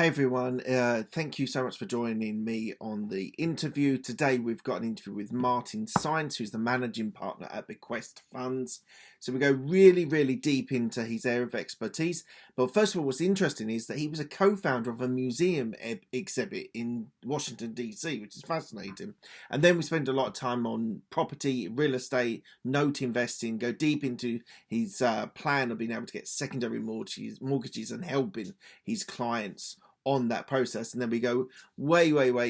Hey everyone, thank you so much for joining me on the interview. Today we've got an interview with Martin Saenz, who's the managing partner at Bequest Funds. So we go really deep into his area of expertise. But first of all, what's interesting is that he was a co-founder of a museum exhibit in Washington, D.C., which is fascinating. And then we spend a lot of time on property, real estate, note investing, go deep into his plan of being able to get secondary mortgages and helping his clients on that process. And then we go way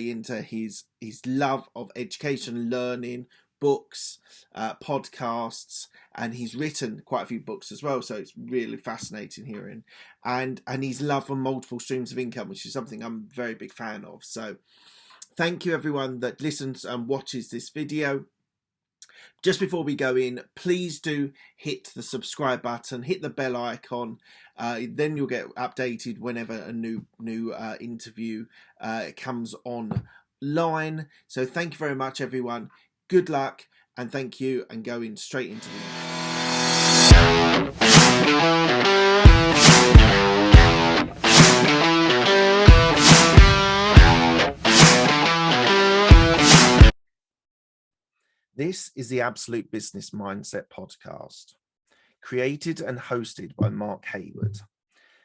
into his love of education, learning, books, podcasts, and he's written quite a few books as well, so it's really fascinating hearing, and his love for multiple streams of income, which is something I'm a very big fan of. So thank you everyone that listens and watches this video. Just before we go in, please do hit the subscribe button, hit the bell icon. Then you'll get updated whenever a new interview comes online. So thank you very much, everyone. Good luck, and thank you, and going straight into the This is the Absolute Business Mindset podcast, created and hosted by Mark Hayward.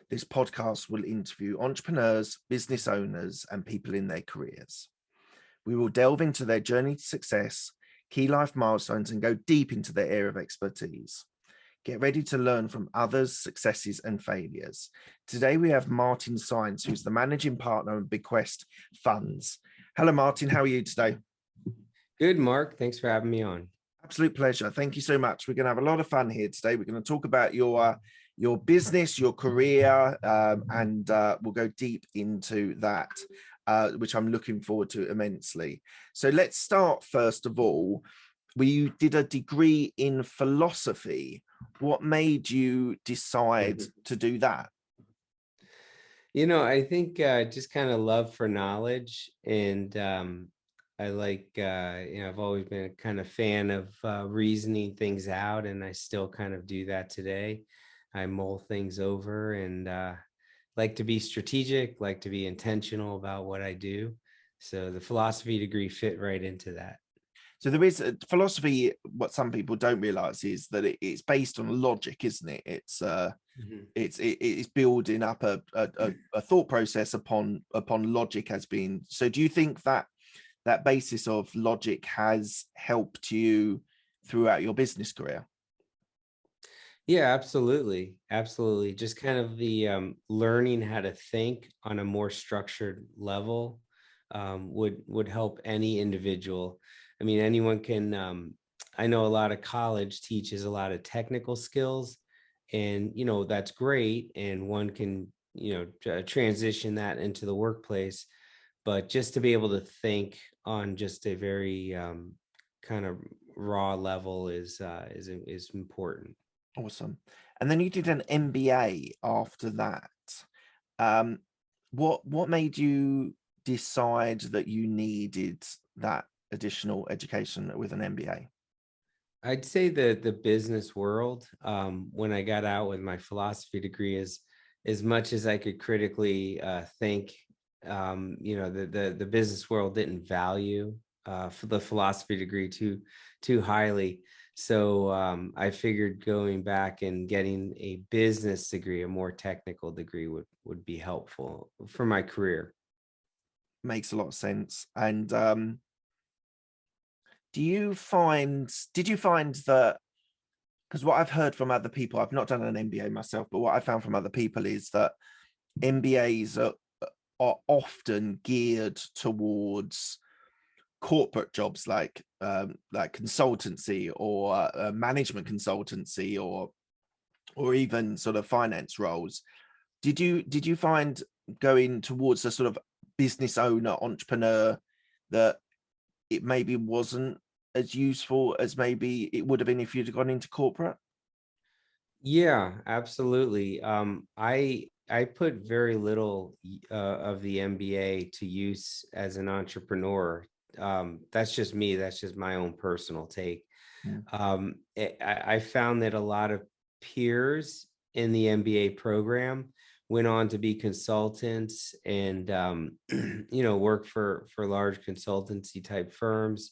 This podcast will interview entrepreneurs, business owners, and people in their careers. We will delve into their journey to success, key life milestones, and go deep into their area of expertise. Get ready to learn from others' successes and failures. Today we have Martin Saenz, who's the managing partner of Bequest Funds. Hello, Martin. How are you today? Good, Mark. Thanks for having me on. Absolute pleasure. Thank you so much. We're going to have a lot of fun here today. We're going to talk about your business, your career, and we'll go deep into that, which I'm looking forward to immensely. So let's start first of all. You did a degree in philosophy. What made you decide to do that? You know, I think just kind of love for knowledge, and I like, I've always been a kind of fan of reasoning things out, and I still kind of do that today. I mull things over and like to be strategic, like to be intentional about what I do. So the philosophy degree fit right into that. So there is a philosophy. What some people don't realize is that it's based on logic, isn't it? It's building up a thought process upon logic as being. So do you think that basis of logic has helped you throughout your business career? Yeah, absolutely. Absolutely. Just kind of the learning how to think on a more structured level would help any individual. I mean, anyone can, I know a lot of college teaches a lot of technical skills, and, that's great. And one can, transition that into the workplace. But just to be able to think on just a very kind of raw level is important. Awesome. And then you did an MBA after that. What made you decide that you needed that additional education with an MBA? I'd say the business world, when I got out with my philosophy degree, is as much as I could critically think, the business world didn't value for the philosophy degree too highly. So I figured going back and getting a business degree, a more technical degree, would be helpful for my career. Makes a lot of sense. And did you find that, because what I've heard from other people, I've not done an MBA myself, but what I found from other people is that MBAs are often geared towards corporate jobs like consultancy or management consultancy or even sort of finance roles. Did you find going towards a sort of business owner, entrepreneur, that it maybe wasn't as useful as maybe it would have been if you'd gone into corporate? Yeah, absolutely. I put very little of the MBA to use as an entrepreneur. That's just me. That's just my own personal take. Yeah. I found that a lot of peers in the MBA program went on to be consultants and work for large consultancy type firms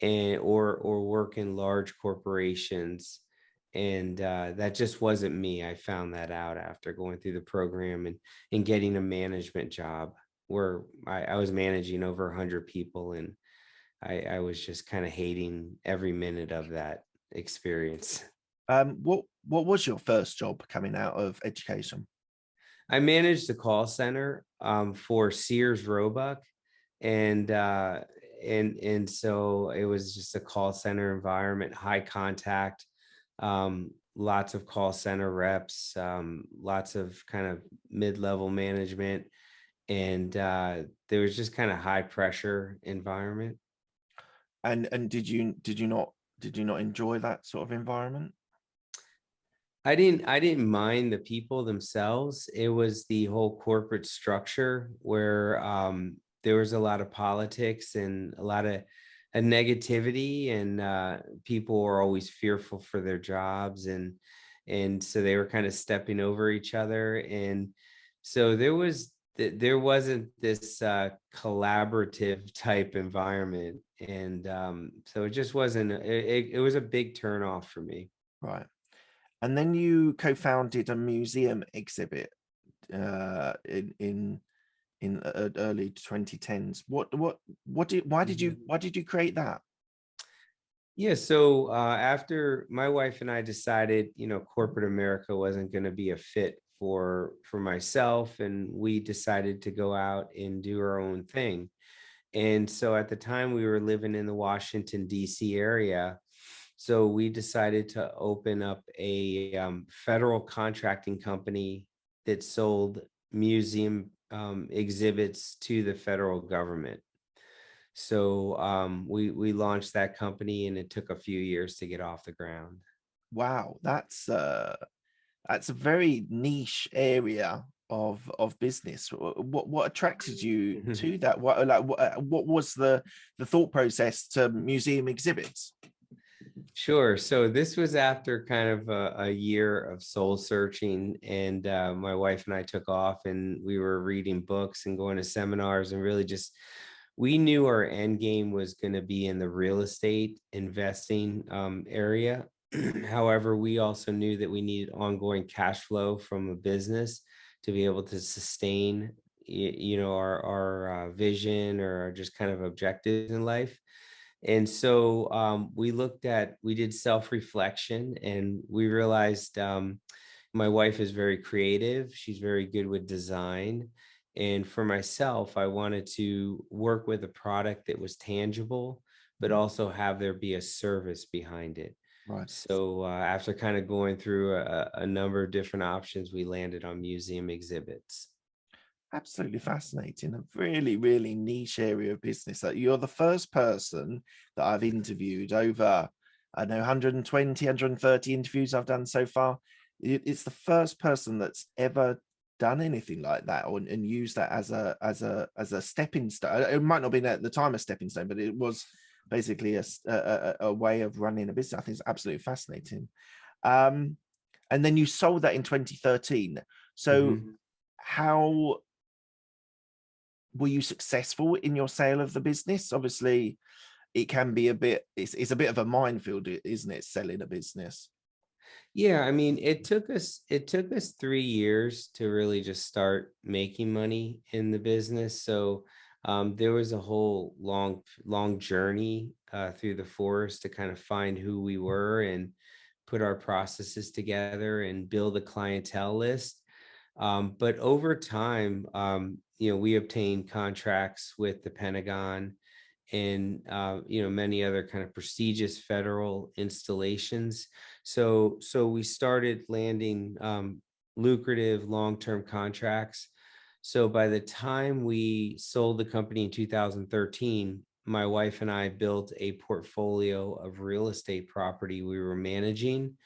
and or work in large corporations. And that just wasn't me. I found that out after going through the program and getting a management job where I was managing over 100 people, and I was just kind of hating every minute of that experience. What was your first job coming out of education? I managed the call center for Sears Roebuck, and so it was just a call center environment, high contact, lots of call center reps, lots of kind of mid-level management, and there was just kind of high pressure environment. And did you not enjoy that sort of environment? I didn't mind the people themselves. It was the whole corporate structure where there was a lot of politics and a lot of negativity, and people were always fearful for their jobs, and so they were kind of stepping over each other, and so there wasn't this collaborative type environment, and so it just wasn't. It was a big turnoff for me. Right. And then you co-founded a museum exhibit in early 2010s. Why did you create that? Yeah, so after my wife and I decided, corporate America wasn't going to be a fit for myself, and we decided to go out and do our own thing. And so at the time we were living in the Washington D.C. area, so we decided to open up a federal contracting company that sold museum exhibits to the federal government. So we launched that company, and it took a few years to get off the ground. Wow, that's a very niche area of business. What attracted you to that? What was the thought process to museum exhibits? Sure. So this was after kind of a year of soul searching, and my wife and I took off, and we were reading books and going to seminars, and really just we knew our end game was going to be in the real estate investing area. However, we also knew that we needed ongoing cash flow from a business to be able to sustain, our vision or just kind of objectives in life. And so we did self-reflection, and we realized my wife is very creative. She's very good with design. And for myself, I wanted to work with a product that was tangible, but also have there be a service behind it. Right. So after kind of going through a number of different options, we landed on museum exhibits. Absolutely fascinating. A really, really niche area of business. That you're the first person that I've interviewed over, I know, 120, 130 interviews I've done so far. It's the first person that's ever done anything like that, and used that as a stepping stone. It might not have been at the time a stepping stone, but it was basically a way of running a business. I think it's absolutely fascinating. Um, and then you sold that in 2013. So Mhm. how were you successful in your sale of the business? Obviously, it can be it's a bit of a minefield, isn't it, selling a business? Yeah, I mean, it took us 3 years to really just start making money in the business. So there was a whole long journey through the forest to kind of find who we were and put our processes together and build a clientele list. But over time, we obtained contracts with the Pentagon and many other kind of prestigious federal installations. So we started landing lucrative long-term contracts. So by the time we sold the company in 2013, my wife and I built a portfolio of real estate property we were managing,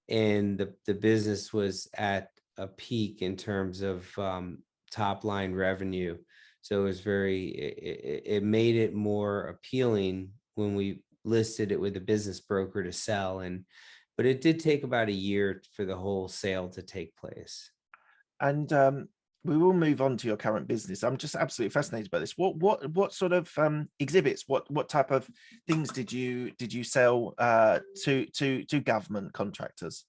and the business was at a peak in terms of top line revenue. So it was it made it more appealing when we listed it with a business broker to sell. And but it did take about a year for the whole sale to take place. And we will move on to your current business. I'm just absolutely fascinated by this. What sort of exhibits? What type of things did you sell to government contractors?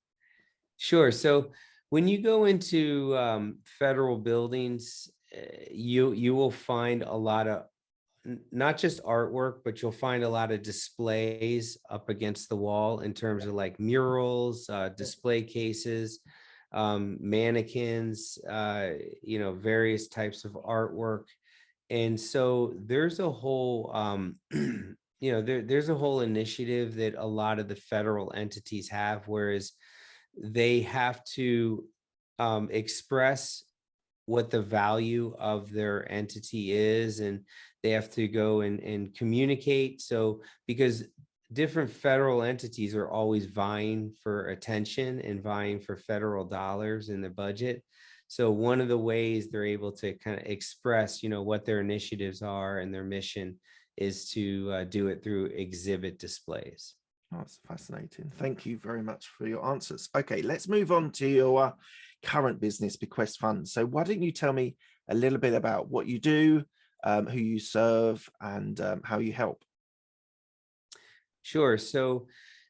Sure. So when you go into federal buildings, you will find a lot of not just artwork, but you'll find a lot of displays up against the wall in terms of like murals, display cases, mannequins, various types of artwork. And so there's a whole, there's a whole initiative that a lot of the federal entities have, whereas they have to express what the value of their entity is, and they have to go and communicate. So because different federal entities are always vying for attention and vying for federal dollars in the budget. So one of the ways they're able to kind of express, what their initiatives are and their mission is to do it through exhibit displays. Oh, that's fascinating. Thank you very much for your answers. Okay, let's move on to your current business, Bequest Funds. So why don't you tell me a little bit about what you do, who you serve, and how you help? Sure. So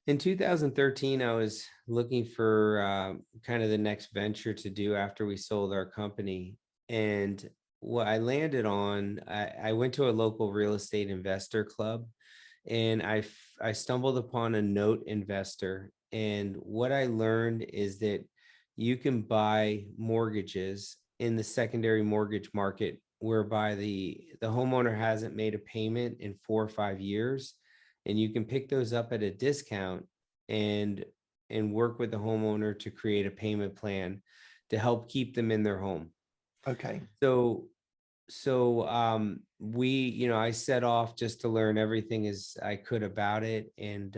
in 2013, I was looking for kind of the next venture to do after we sold our company. And what I landed on, I went to a local real estate investor club, and I stumbled upon a note investor. And what I learned is that you can buy mortgages in the secondary mortgage market whereby the homeowner hasn't made a payment in 4 or 5 years, and you can pick those up at a discount and work with the homeowner to create a payment plan to help keep them in their home. Okay. So I set off just to learn everything as I could about it, and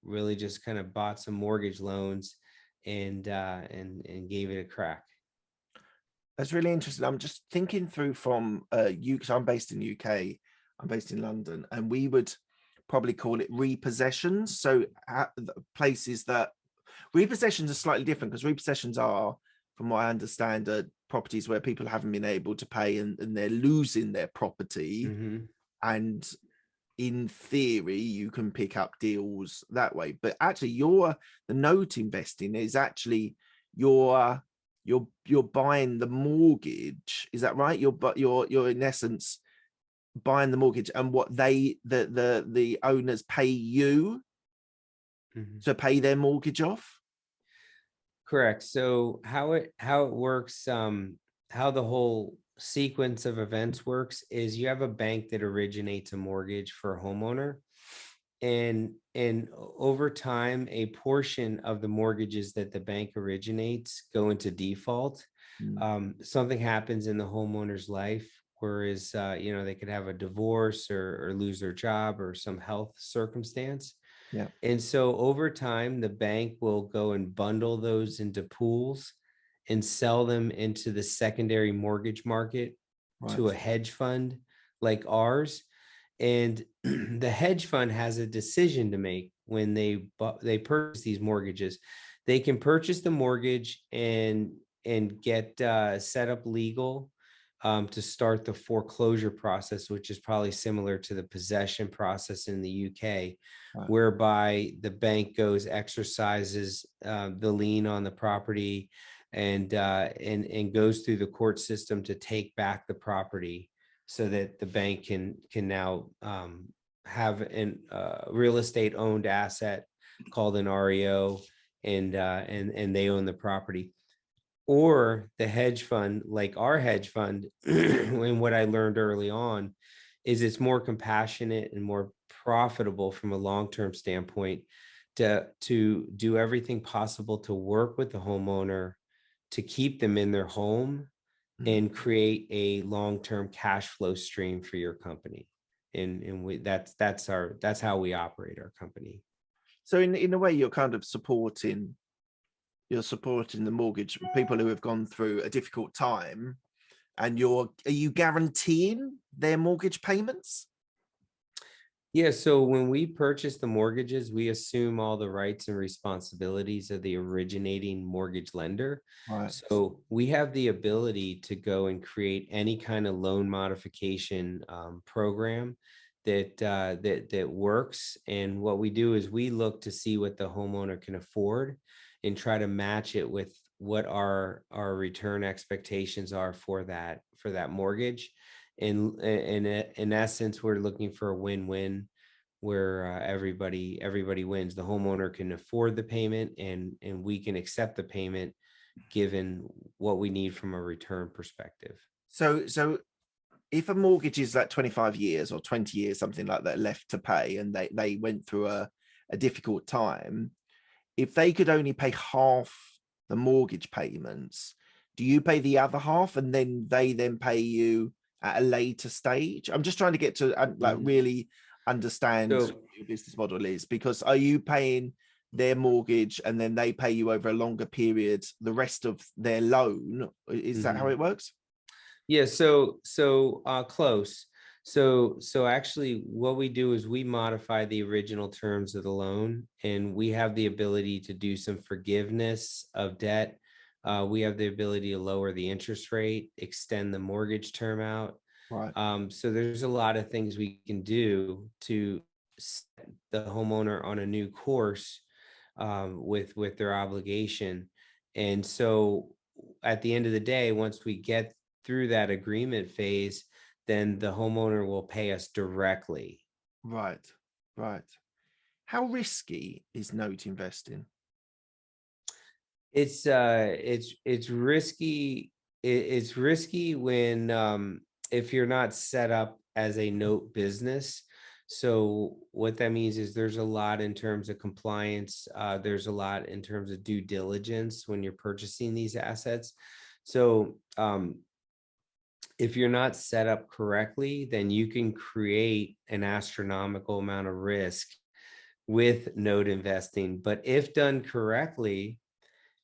really just kind of bought some mortgage loans and gave it a crack. That's really interesting. I'm just thinking through from you, because I'm based in the UK, I'm based in London, and we would probably call it repossessions. So places that repossessions are slightly different, because repossessions are, from what I understand, properties where people haven't been able to pay and they're losing their property. Hmm. And in theory, you can pick up deals that way. But actually, the note investing is actually your you're buying the mortgage. Is that right? You're in essence buying the mortgage, and what the owners pay you Hmm. to pay their mortgage off. Correct. So how it works, how the whole sequence of events works is you have a bank that originates a mortgage for a homeowner, and over time, a portion of the mortgages that the bank originates go into default. Mm. Something happens in the homeowner's life, whereas they could have a divorce or lose their job or some health circumstance. Yeah. And so over time, the bank will go and bundle those into pools and sell them into the secondary mortgage market to a Right. hedge fund like ours. And the hedge fund has a decision to make when they purchase these mortgages. They can purchase the mortgage and get set up legal to start the foreclosure process, which is probably similar to the possession process in the UK, Right. whereby the bank goes, exercises the lien on the property, and goes through the court system to take back the property, so that the bank can now have a real estate owned asset called an REO, and they own the property. Or the hedge fund, like our hedge fund, and what I learned early on is it's more compassionate and more profitable from a long-term standpoint to do everything possible to work with the homeowner to keep them in their home Mm. and create a long-term cash flow stream for your company. That's how we operate our company. So in a way, you're kind of supporting the mortgage people who have gone through a difficult time, and are you guaranteeing their mortgage payments? Yeah, so when we purchase the mortgages, we assume all the rights and responsibilities of the originating mortgage lender. Right. So we have the ability to go and create any kind of loan modification program that works. And what we do is we look to see what the homeowner can afford and try to match it with what our return expectations are for that mortgage. And in essence, we're looking for a win-win where everybody wins. The homeowner can afford the payment, and we can accept the payment given what we need from a return perspective. So if a mortgage is like 25 years or 20 years, something like that, left to pay, and they went through a difficult time, if they could only pay half the mortgage payments, do you pay the other half and then they then pay you at a later stage? I'm just trying to get to like Mhm. really understand So what your business model is, because are you paying their mortgage and then they pay you over a longer period the rest of their loan? Is that how mhm. it works? Yeah, close. So actually what we do is we modify the original terms of the loan, and we have the ability to do some forgiveness of debt. We have the ability to lower the interest rate, extend the mortgage term out. Right. So there's a lot of things we can do to set the homeowner on a new course with their obligation. And so at the end of the day, once we get through that agreement phase, then the homeowner will pay us directly. Right. Right. How risky is note investing? It's risky. It's risky when if you're not set up as a note business. So what that means is there's a lot in terms of compliance. There's a lot in terms of due diligence when you're purchasing these assets. So if you're not set up correctly, then you can create an astronomical amount of risk with note investing. But if done correctly,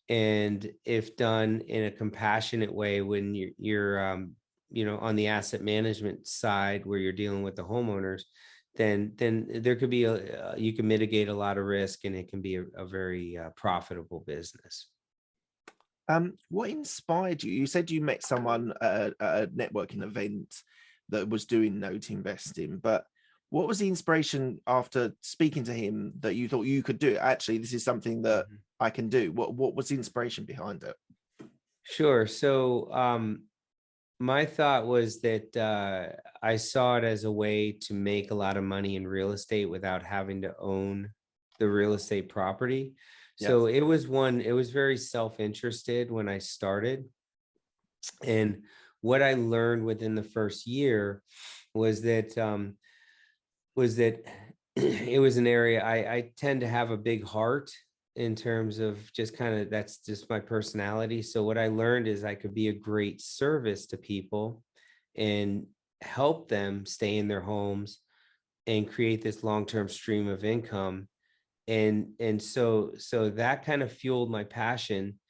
and if done in a compassionate way, when you're on the asset management side where you're dealing with the homeowners, then there could be you can mitigate a lot of risk, and it can be a very profitable business. What inspired you? You said you met someone at a networking event that was doing note investing, but what was the inspiration after speaking to him that you thought you could do it? Actually, this is something that Mhm. I can do. What was the inspiration behind it? Sure. So my thought was that I saw it as a way to make a lot of money in real estate without having to own the real estate property. So Yes. it was very self-interested when I started. And what I learned within the first year was that it was an area I tend to have a big heart in terms of just kind of that's just my personality. So what I learned is I could be a great service to people and help them stay in their homes and create this long-term stream of income. And so that kind of fueled my passion,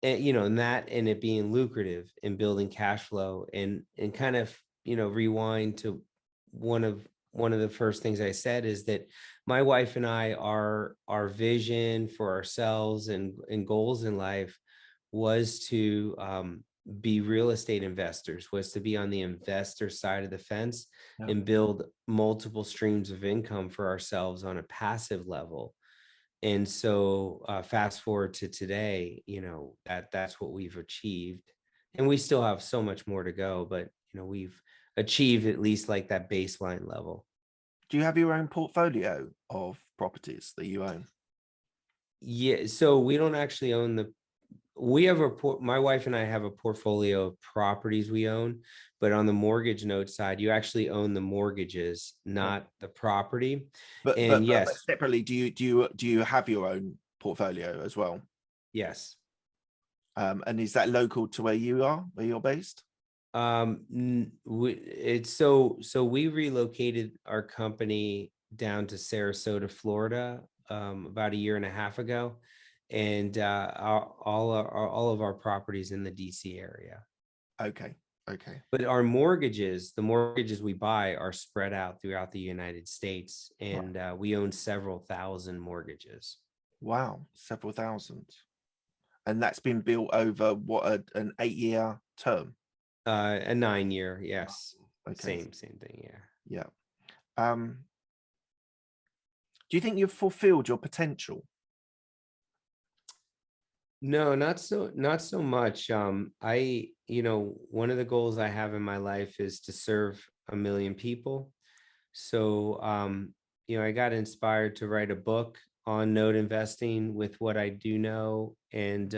and that and it being lucrative and building cash flow, and kind of rewind to one of one of the first things I said is that my wife and I, our vision for ourselves and goals in life was to be real estate investors, was to be on the investor side of the fence Yeah. and build multiple streams of income for ourselves on a passive level. And so fast forward to today, that's what we've achieved. And we still have so much more to go, but we've achieved at least like that baseline level. Do you have your own portfolio of properties that you own? Yeah, so we don't actually own the we have my wife and I have a portfolio of properties we own, but on the mortgage note side, you actually own the mortgages, Right. not the property. But And but yes, separately, do you have your own portfolio as well? yes. And is that local to where you are, where you're based? It's so we relocated our company down to Sarasota, Florida, about a year and a half ago, and all of our properties in the DC area. Okay. Okay. But our mortgages, the mortgages we buy are spread out throughout the United States, Right. and we own several thousand mortgages. Wow, several thousand. And that's been built over what, an 8-year term? A 9 year, yes. Okay. Same thing, yeah. Yeah. Do you think you've fulfilled your potential? No, not so much. One of the goals I have in my life is to serve 1 million people. So, I got inspired to write a book on note investing with what I do know, and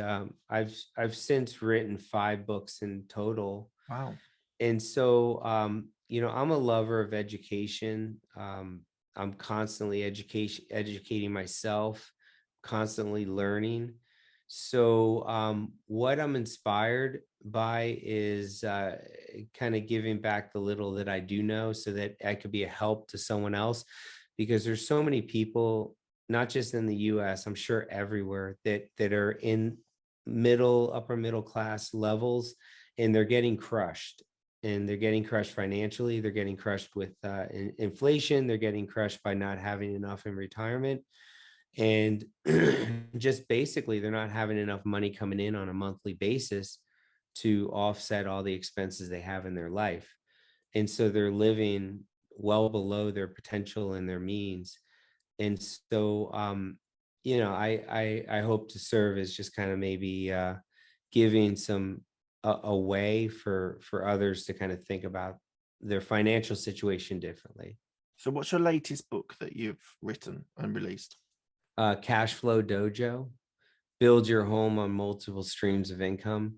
I've since written 5 books in total. Wow. And so, I'm a lover of education. I'm constantly educating myself, constantly learning. So, what I'm inspired by is kind of giving back the little that I do know so that I could be a help to someone else, because there's so many people, not just in the US, I'm sure everywhere, that are in upper middle class levels, and they're getting crushed, and they're getting crushed financially. They're getting crushed with inflation. They're getting crushed by not having enough in retirement. And just basically, they're not having enough money coming in on a monthly basis to offset all the expenses they have in their life. And so they're living well below their potential and their means. And so, I hope to serve as just kind of maybe giving some a way for others to kind of think about their financial situation differently. So what's your latest book that you've written and released? Cash Flow Dojo: Build Your Home on Multiple Streams of Income.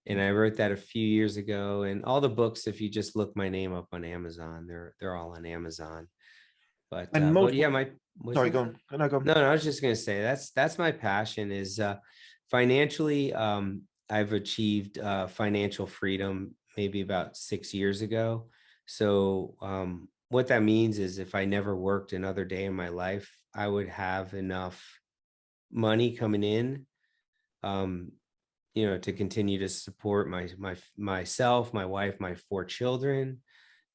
And I wrote that a few years ago. And all the books, if you just look my name up on Amazon, they're all on Amazon. And But multiple. yeah, my what's Sorry, that? go on. No, go on. No, I was just gonna say that's my passion is financially. I've achieved financial freedom maybe about 6 years ago. So what that means is if I never worked another day in my life, I would have enough money coming in, um, to continue to support myself, my wife, my 4 children,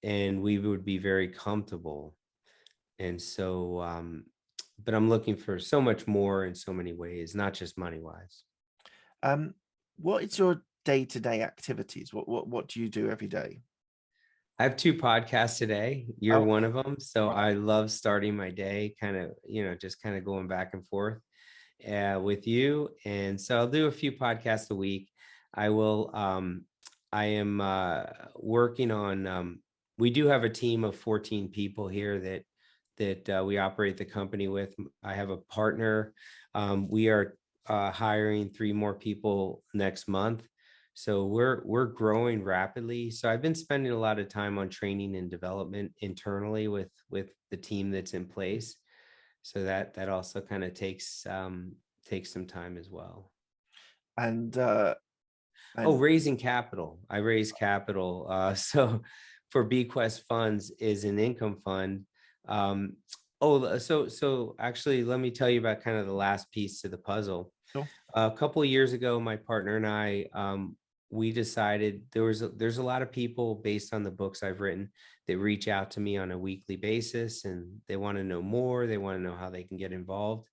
and we would be very comfortable. And so, but I'm looking for so much more in so many ways, not just money wise. Um, what is your day-to-day activities? What do you do every day? I have 2 podcasts today. You're Oh, one of them. So right. I love starting my day, kind of, just kind of going back and forth with you. And so I'll do a few podcasts a week. I will, I am working on, we do have a team of 14 people here that we operate the company with. I have a partner. We are hiring 3 more people next month. So we're growing rapidly. So I've been spending a lot of time on training and development internally with the team that's in place. So that also kind of takes some time as well. And Oh, and raising capital. I raise capital. So for Bequest Funds is an income fund. Um, so actually, let me tell you about kind of the last piece to the puzzle. sure. A couple of years ago, my partner and I, we decided there's a lot of people based on the books I've written that reach out to me on a weekly basis, and they want to know more. They want to know how they can get involved,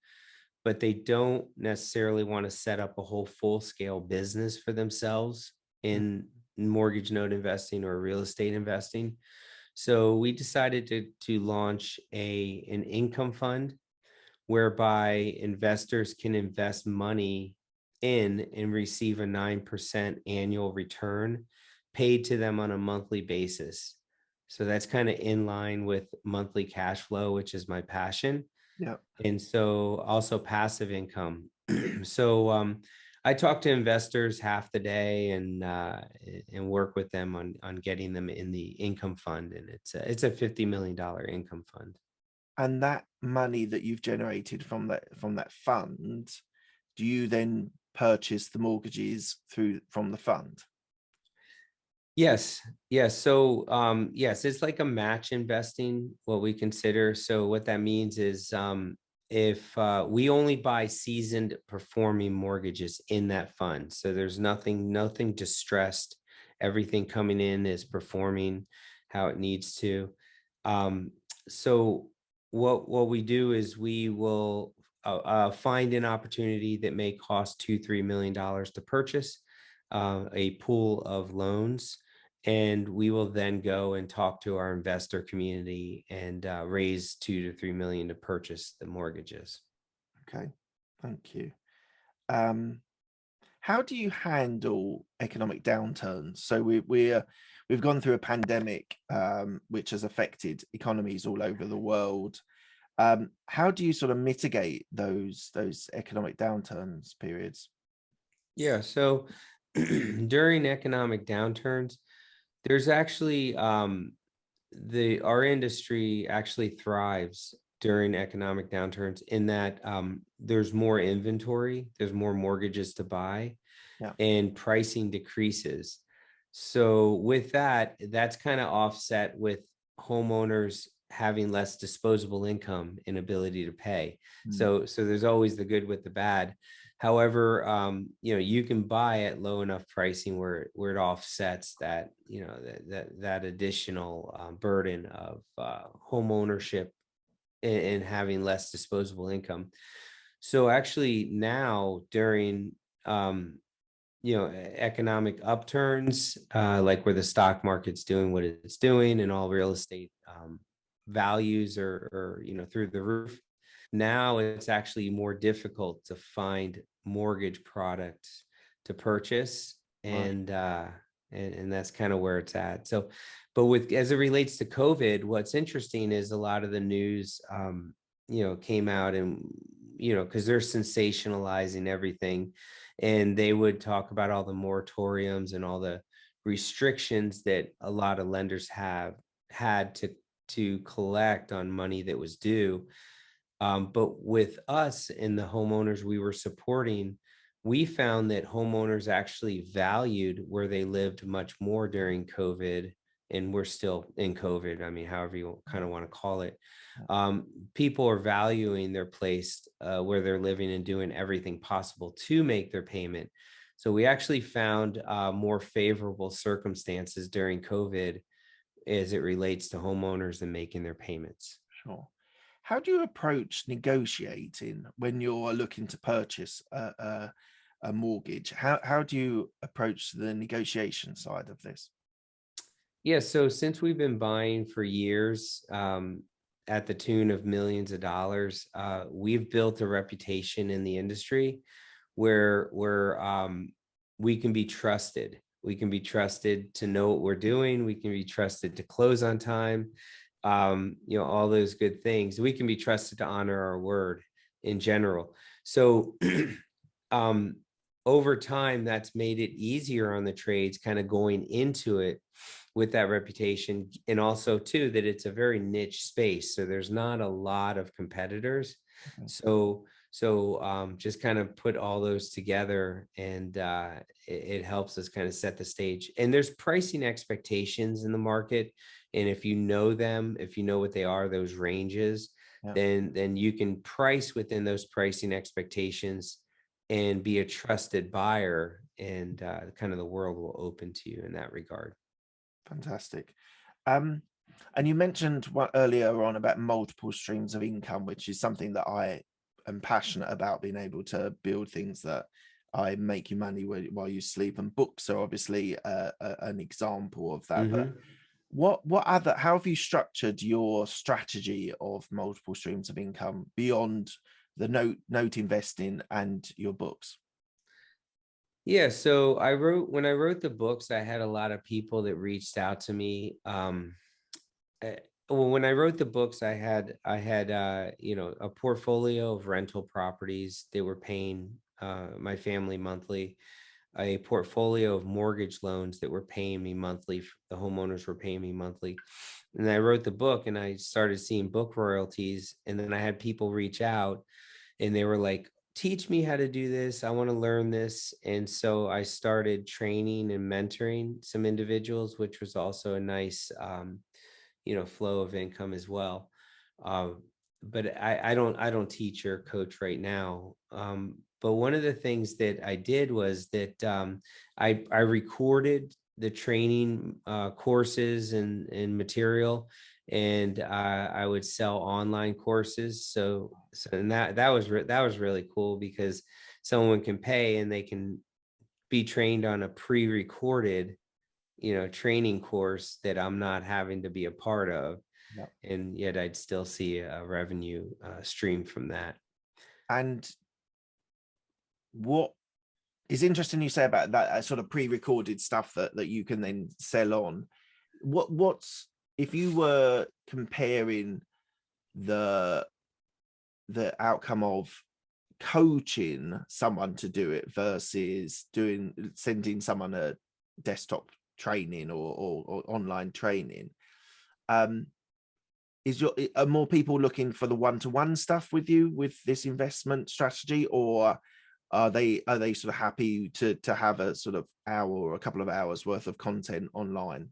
but they don't necessarily want to set up a whole full scale business for themselves in mortgage note investing or real estate investing. So we decided to launch an income fund whereby investors can invest money in and receive a 9% annual return paid to them on a monthly basis. So that's kind of in line with monthly cash flow, which is my passion. Yeah. And so also passive income. So I talk to investors half the day and work with them on getting them in the income fund. And it's a $50 million income fund. And that money that you've generated from that fund, do you then purchase the mortgages from the fund? Yes, yes. So, yes, it's like a match investing, what we consider. So, what that means is, if we only buy seasoned performing mortgages in that fund, so there's nothing distressed everything coming in is performing how it needs to. Um, so what we do is we will find an opportunity that may cost $2-3 million to purchase a pool of loans, and we will then go and talk to our investor community and raise 2 to 3 million to purchase the mortgages. Okay, thank you. Um, how do you handle economic downturns? So we've gone through a pandemic, which has affected economies all over the world. How do you sort of mitigate those economic downturns periods? Yeah, so during economic downturns, there's actually the our industry actually thrives during economic downturns in that there's more inventory, there's more mortgages to buy, Yeah. and pricing decreases. So with that, that's kind of offset with homeowners having less disposable income and ability to pay. Mm. So there's always the good with the bad. However, you can buy at low enough pricing where it offsets that, that additional burden of home ownership and having less disposable income. So actually now during economic upturns, like where the stock market's doing what it's doing and all real estate values are through the roof. Now it's actually more difficult to find mortgage products to purchase, Right. and that's kind of where it's at. So, but with as it relates to COVID, what's interesting is a lot of the news, came out and because they're sensationalizing everything, and they would talk about all the moratoriums and all the restrictions that a lot of lenders have had to collect on money that was due. But with us and the homeowners we were supporting, we found that homeowners actually valued where they lived much more during COVID, and we're still in COVID. I mean, however you kind of want to call it. Yeah. People are valuing their place where they're living and doing everything possible to make their payment. So we actually found more favorable circumstances during COVID as it relates to homeowners and making their payments. Sure. How do you approach negotiating when you're looking to purchase a mortgage? How do you approach the negotiation side of this? Yeah, so since we've been buying for years, at the tune of millions of dollars, we've built a reputation in the industry where we can be trusted. We can be trusted to know what we're doing. We can be trusted to close on time. All those good things. We can be trusted to honor our word in general. So, um, over time, that's made it easier on the trades, kind of going into it with that reputation, and also too that it's a very niche space, so there's not a lot of competitors. Okay. So just kind of put all those together, and it helps us kind of set the stage. And there's pricing expectations in the market, and if you know them, if you know what they are, those ranges, Yeah. then you can price within those pricing expectations and be a trusted buyer, and kind of the world will open to you in that regard. Fantastic. Um, and you mentioned what earlier on about multiple streams of income, which is something that I am passionate about, being able to build things that I make you money while you sleep. And books are obviously an example of that. But Hmm. what other, how have you structured your strategy of multiple streams of income beyond the note investing and your books? Yeah, so when I wrote the books, I had a lot of people that reached out to me. Well, when I wrote the books, I had a portfolio of rental properties. They were paying my family monthly, a portfolio of mortgage loans that were paying me monthly. The homeowners were paying me monthly. And I wrote the book and I started seeing book royalties. And then I had people reach out and they were like, teach me how to do this. I want to learn this. And so I started training and mentoring some individuals, which was also a nice, flow of income as well. Um, but I don't teach or coach right now. But one of the things that I did was that I recorded the training courses and material, and I would sell online courses. So and that was really cool because someone can pay and they can be trained on a pre-recorded, training course that I'm not having to be a part of, Yeah. and yet I'd still see a revenue stream from that. And what is interesting you say about that sort of pre-recorded stuff that you can then sell on. What's if you were comparing the outcome of coaching someone to do it versus sending someone a desktop training or online training, are more people looking for the one-to-one stuff with you with this investment strategy, or are they sort of happy to have a sort of hour or a couple of hours worth of content online?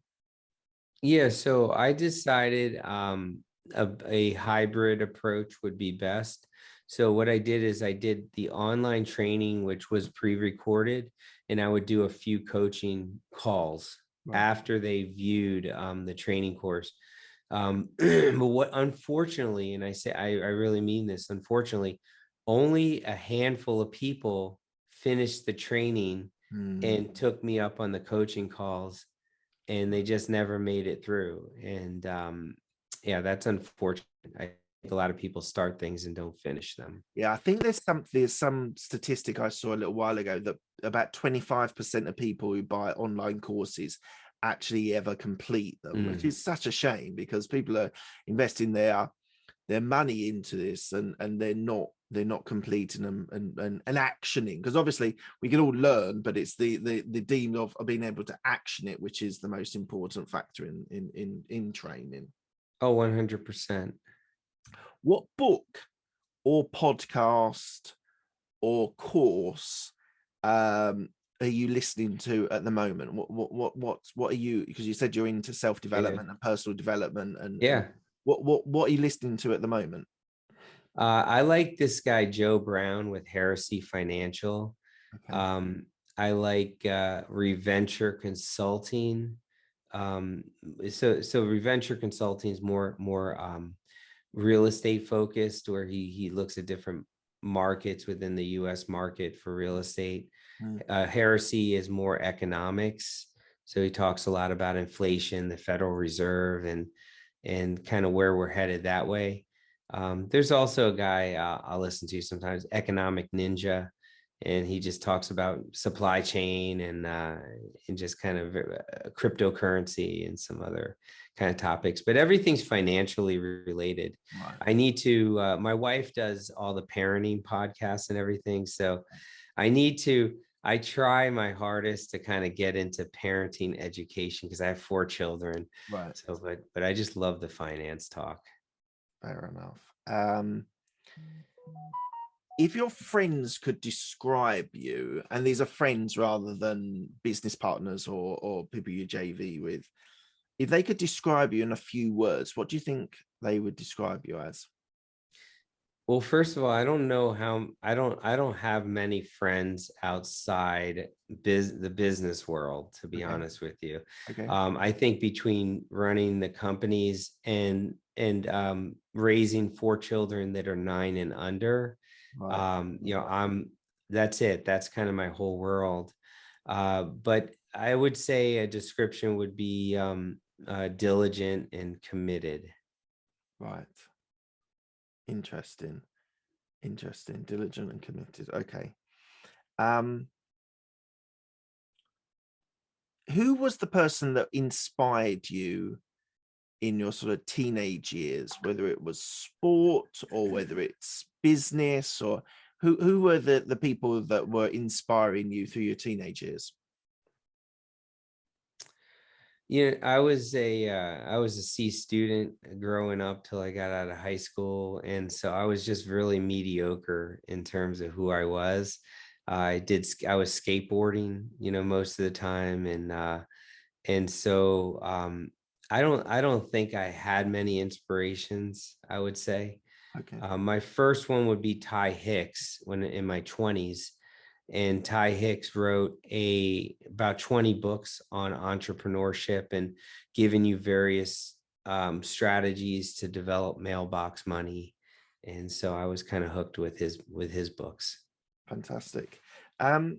Yeah, so I decided a hybrid approach would be best. So what I did is I did the online training, which was pre-recorded, and I would do a few coaching calls Right. after they viewed the training course. But what, unfortunately, and I really mean this, unfortunately, only a handful of people finished the training and took me up on the coaching calls, and they just never made it through. And yeah, that's unfortunate. I think a lot of people start things and don't finish them. Yeah, I think there's some statistic I saw a little while ago that about 25% of people who buy online courses actually ever complete them, which is such a shame because people are investing their money into this and they're not completing them and actioning, because obviously we can all learn, but it's the deem of being able to action it, which is the most important factor in training. Oh, 100%. What book or podcast or course are you listening to at the moment? What are you, because you said you're into Yeah. self-development and personal development, and Yeah. what are you listening to at the moment? I like this guy, Joe Brown with Heresy Financial. Okay. I like Reventure Consulting. So Reventure Consulting is more real estate focused, where he looks at different markets within the US market for real estate. Heresy is more economics. So he talks a lot about inflation, the Federal Reserve, and kind of where we're headed that way. There's also a guy I'll listen to sometimes, Economic Ninja, and he just talks about supply chain and just kind of cryptocurrency and some other kind of topics. But everything's financially related. Right. I need to. My wife does all the parenting podcasts and everything, so I need to. I try my hardest to kind of get into parenting education because I have 4 children. Right. So, but I just love the finance talk. Fair enough. If your friends could describe you, and these are friends rather than business partners or people you JV with, if they could describe you in a few words, what do you think they would describe you as? Well, first of all, I don't know how I don't have many friends outside the business world, to be Okay. honest with you. Okay. I think between running the companies and raising 4 children that are 9 and under, Right. that's it. That's kind of my whole world. But I would say a description would be diligent and committed. Right. Interesting. Interesting. Diligent and committed. Okay. Um, who was the person that inspired you in your sort of teenage years, whether it was sport or whether it's business, or who were the people that were inspiring you through your teenage years? Yeah, I was a C student growing up till I got out of high school, and so I was just really mediocre in terms of who I was. I was skateboarding, most of the time, and so I don't think I had many inspirations, I would say. Okay. My first one would be Ty Hicks when in my 20s, and Ty Hicks wrote about 20 books on entrepreneurship and giving you various strategies to develop mailbox money. And so I was kind of hooked with his books. Fantastic. If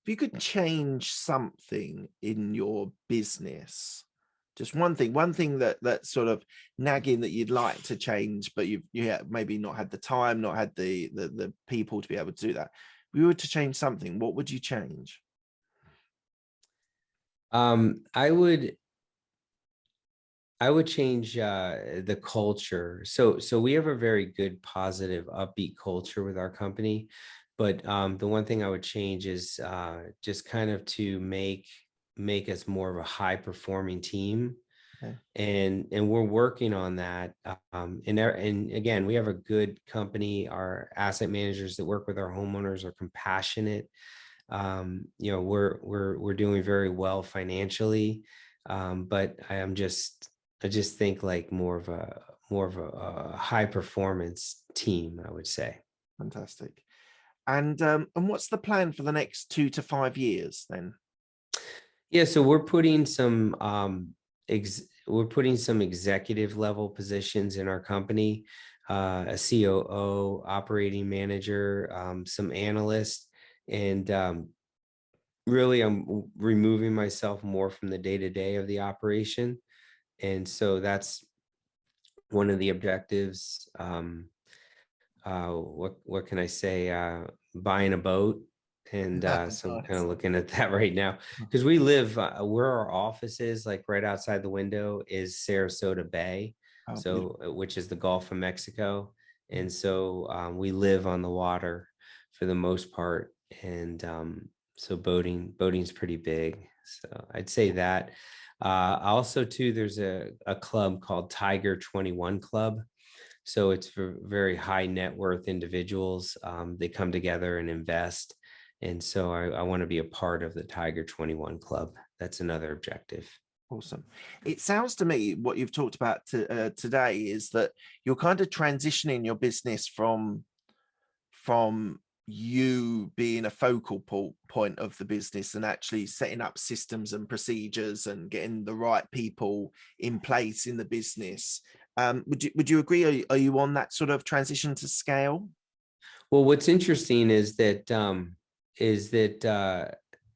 you could change something in your business, just one thing that's sort of nagging that you'd like to change, but you maybe not had the time, not had the people to be able to do that. If you were to change something, what would you change? I would change the culture. So we have a very good, positive, upbeat culture with our company. But the one thing I would change is just kind of to make us more of a high performing team. Okay. And we're working on that. And again, we have a good company. Our asset managers that work with our homeowners are compassionate. We're doing very well financially. But I just think like more of a high performance team, I would say. Fantastic. And what's the plan for the next 2 to 5 years then? Yeah, so we're putting some executive level positions in our company, a COO, operating manager, some analysts, and really I'm removing myself more from the day-to-day of the operation. And so that's one of the objectives. What can I say? Buying a boat. And so I'm kind Nice. of looking at that right now because where our office is, like right outside the window is Sarasota Bay, Oh, so beautiful. which is the Gulf of Mexico. And so we live on the water for the most part. And so boating's pretty big. So I'd say that. Also too, there's a club called Tiger 21 Club. So it's for very high net worth individuals. They come together and invest. And so I want to be a part of the Tiger 21 Club. That's another objective. Awesome. It sounds to me what you've talked about today is that you're kind of transitioning your business from you being a focal point of the business and actually setting up systems and procedures and getting the right people in place in the business. Would you agree? Are you on that sort of transition to scale? Well, what's interesting is that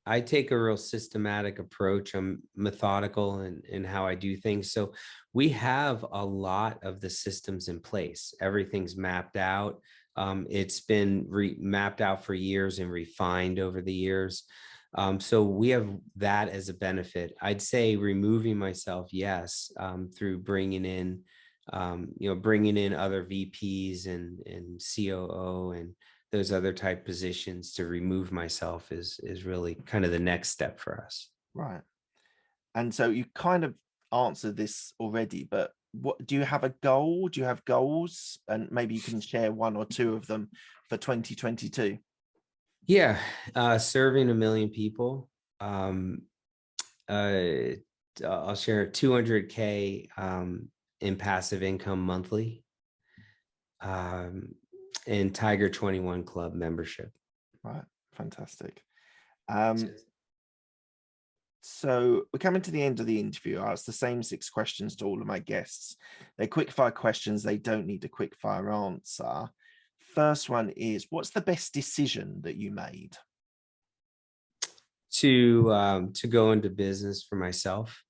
I take a real systematic approach. I'm methodical in how I do things. So we have a lot of the systems in place. Everything's mapped out. It's been mapped out for years and refined over the years. So we have that as a benefit. I'd say removing myself, yes, through bringing in other VPs and COO and those other type positions to remove myself is really kind of the next step for us. Right. And so you kind of answered this already, but what do you have a goal? Do you have goals? And maybe you can share one or two of them for 2022. Yeah, serving 1 million people. Um, uh, I'll share 200K in passive income monthly, and Tiger 21 Club membership. Right. Fantastic. So we're coming to the end of the interview. I ask the same 6 questions to all of my guests. They're quick fire questions. They don't need a quick fire answer. First one is, what's the best decision that you made? To go into business for myself.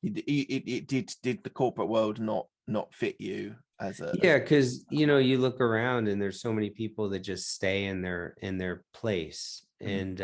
Did the corporate world not fit you as a Yeah, because you look around and there's so many people that just stay in their place and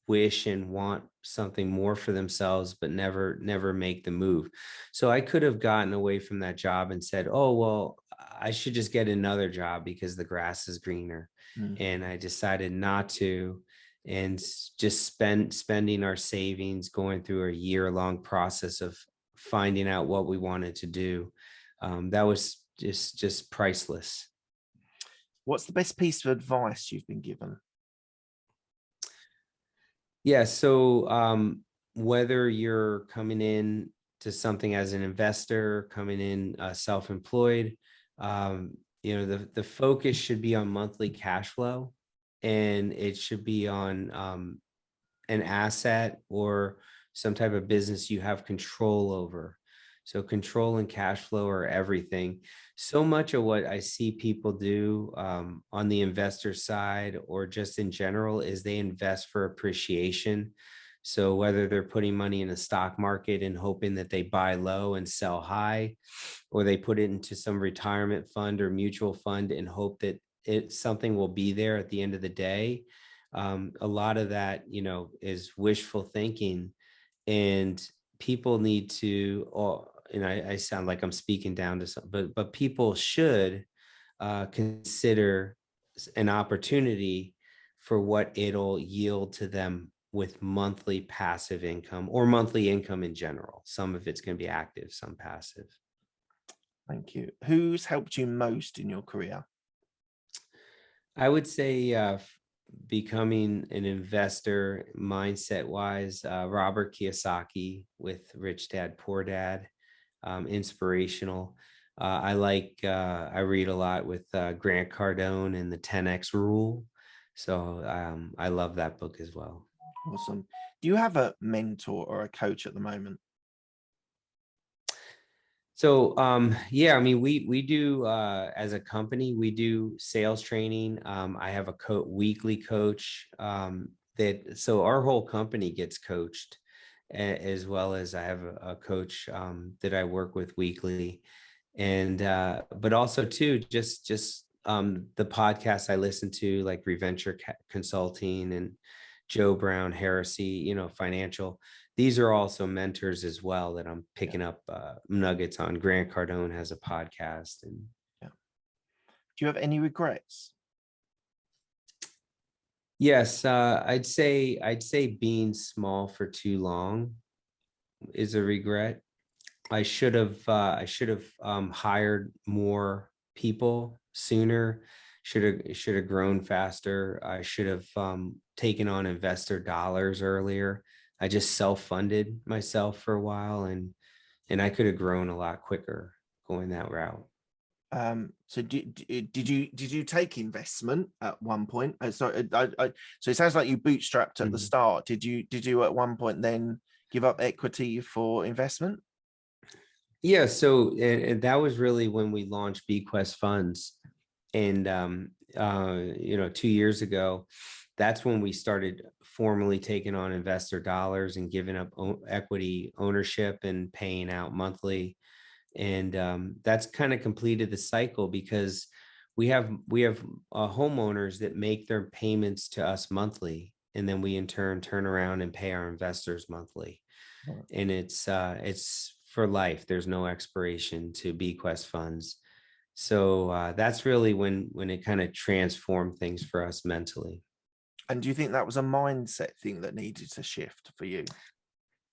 wish and want something more for themselves, but never make the move. So I could have gotten away from that job and said, oh, well, I should just get another job because the grass is greener. And I decided not to, and just spending our savings, going through a year-long process of finding out what we wanted to do. That was just priceless. What's the best piece of advice you've been given? Yeah. So whether you're coming in to something as an investor, coming in self-employed, the focus should be on monthly cash flow, and it should be on an asset or some type of business you have control over. So control and cash flow are everything. So much of what I see people do on the investor side or just in general is they invest for appreciation. So whether they're putting money in the stock market and hoping that they buy low and sell high, or they put it into some retirement fund or mutual fund and hope that something will be there at the end of the day. A lot of that, is wishful thinking, and people need to, and I sound like I'm speaking down to some, but people should consider an opportunity for what it'll yield to them with monthly passive income or monthly income in general. Some of it's going to be active, some passive. Thank you. Who's helped you most in your career? I would say becoming an investor mindset wise, Robert Kiyosaki with Rich Dad Poor Dad, inspirational. I read a lot with Grant Cardone and the 10X rule. So I love that book as well. Awesome. Do you have a mentor or a coach at the moment? So yeah, I mean, we do as a company, we do sales training. I have a weekly coach that so our whole company gets coached, as well as I have a coach that I work with weekly, and but also too just the podcasts I listen to, like Reventure Consulting and Joe Brown Heresy, financial. These are also mentors as well that I'm picking up nuggets on. Grant Cardone has a podcast. And Yeah. Do you have any regrets? yes, I'd say being small for too long is a regret. I should have hired more people sooner. Should have grown faster. I should have taken on investor dollars earlier. I just self-funded myself for a while, and I could have grown a lot quicker going that route. So did you take investment at one point? So it sounds like you bootstrapped at the Mhm. start. Did you at one point then give up equity for investment? Yeah, so and that was really when we launched Bequest Funds, and 2 years ago, that's when we started formally taking on investor dollars and giving up equity ownership and paying out monthly. And that's kind of completed the cycle, because we have homeowners that make their payments to us monthly, and then we in turn turn around and pay our investors monthly. Right. And it's for life. There's no expiration to Bequest Funds. So that's really when it kind of transformed things for us mentally. And do you think that was a mindset thing that needed to shift for you?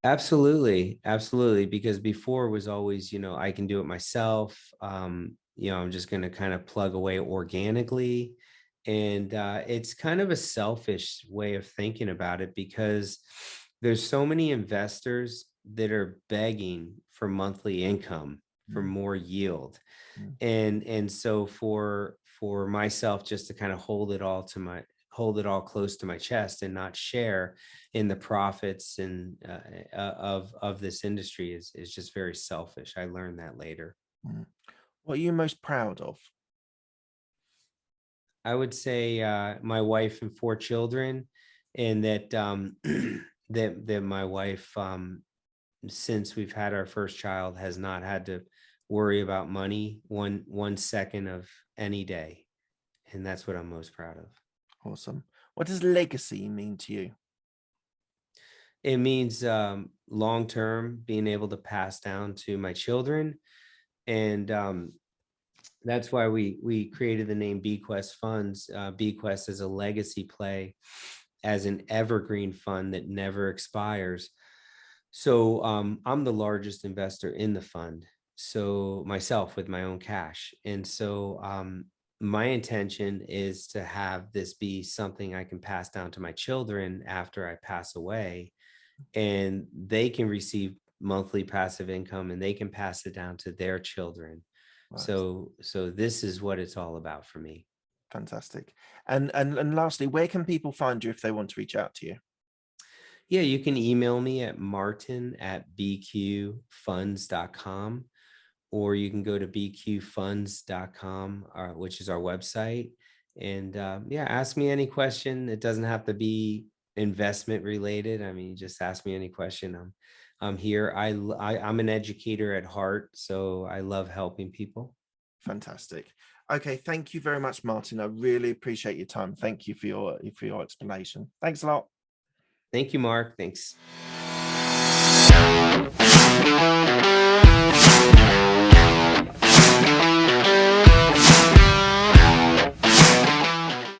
Absolutely, absolutely. Because before was always, I can do it myself. I'm just going to kind of plug away organically. And it's kind of a selfish way of thinking about it, because there's so many investors that are begging for monthly income, for Mm, more yield. mm, And so for myself, just to kind of hold it all close to my chest and not share in the profits and of this industry is just very selfish. I learned that later. mm. What are you most proud of? I would say my wife and 4 children, and that that my wife, since we've had our first child, has not had to worry about money one second of any day, and that's what I'm most proud of. Awesome. What does legacy mean to you? It means long term, being able to pass down to my children, and that's why we created the name Bequest Funds. Bequest is a legacy play, as an evergreen fund that never expires. So I'm the largest investor in the fund, so myself, with my own cash. And so my intention is to have this be something I can pass down to my children after I pass away, and they can receive monthly passive income, and they can pass it down to their children. Right. So this is what it's all about for me. Fantastic. And lastly, where can people find you if they want to reach out to you? Yeah, you can email me at martin@bqfunds.com, or you can go to bqfunds.com, which is our website. And yeah, ask me any question. It doesn't have to be investment related. I mean, just ask me any question. I'm here. I'm an educator at heart, so I love helping people. Fantastic. Okay, thank you very much, Martin. I really appreciate your time. Thank you for your explanation. Thanks a lot. Thank you, Mark. Thanks.